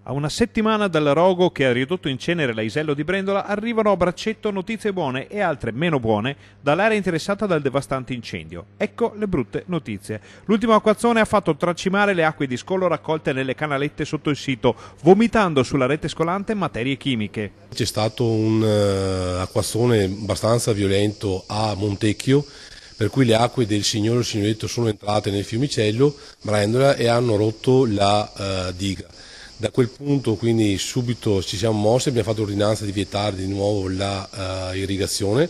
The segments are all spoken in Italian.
A una settimana dal rogo che ha ridotto in cenere l'Aisello di Brendola arrivano a braccetto notizie buone e altre meno buone dall'area interessata dal devastante incendio. Ecco le brutte notizie. L'ultimo acquazzone ha fatto tracimare le acque di scolo raccolte nelle canalette sotto il sito, vomitando sulla rete scolante materie chimiche. C'è stato un acquazzone abbastanza violento a Montecchio, per cui le acque del Signore e il Signoretto sono entrate nel fiumicello Brendola e hanno rotto la diga. Da quel punto quindi subito ci siamo mossi, abbiamo fatto ordinanza di vietare di nuovo la irrigazione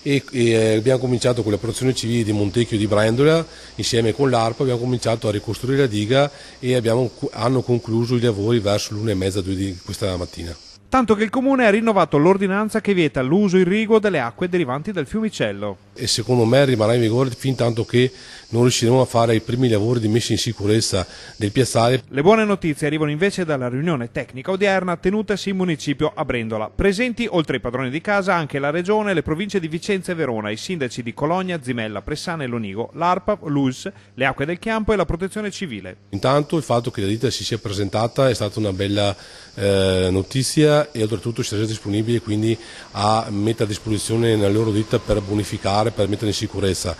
e abbiamo cominciato con le protezioni civili di Montecchio e di Brendola, insieme con l'ARPA abbiamo cominciato a ricostruire la diga e hanno concluso i lavori verso l'1:30, 2 di questa mattina. Tanto che il Comune ha rinnovato l'ordinanza che vieta l'uso irriguo delle acque derivanti dal fiumicello. E secondo me rimarrà in vigore fin tanto che non riusciremo a fare i primi lavori di messa in sicurezza del piazzale. Le buone notizie arrivano invece dalla riunione tecnica odierna tenutasi in municipio a Brendola. Presenti, oltre ai padroni di casa, anche la Regione, le province di Vicenza e Verona, i sindaci di Cologna, Zimella, Pressana e Lonigo, l'ARPA, l'ULSS, le acque del Chiampo e la protezione civile. Intanto il fatto che la ditta si sia presentata è stata una bella notizia e oltretutto si è resa disponibile quindi a mettere a disposizione la loro ditta per bonificare, per mettere in sicurezza.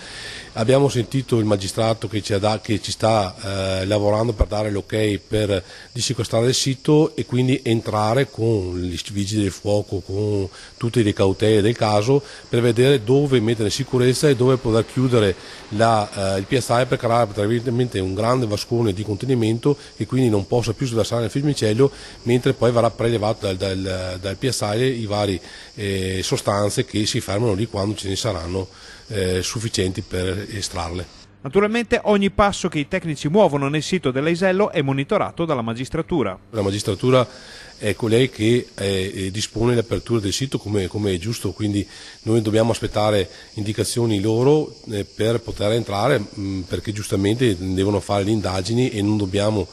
Abbiamo sentito il magistrato che ci sta lavorando per dare l'ok per dissequestrare il sito e quindi entrare con gli vigili del fuoco, con tutte le cautele del caso per vedere dove mettere in sicurezza e dove poter chiudere il piazzale per creare praticamente un grande vascone di contenimento che quindi non possa più sversare nel fiumicello, mentre poi verrà prelevato dal piazzale i vari sostanze che si fermano lì quando ce ne saranno sufficienti per estrarle. Naturalmente ogni passo che i tecnici muovono nel sito dell'Aisello è monitorato dalla magistratura. La magistratura è colei che dispone l'apertura del sito come è giusto, quindi noi dobbiamo aspettare indicazioni loro per poter entrare perché giustamente devono fare le indagini e non dobbiamo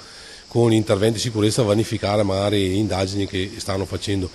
con gli interventi di sicurezza vanificare magari le indagini che stanno facendo.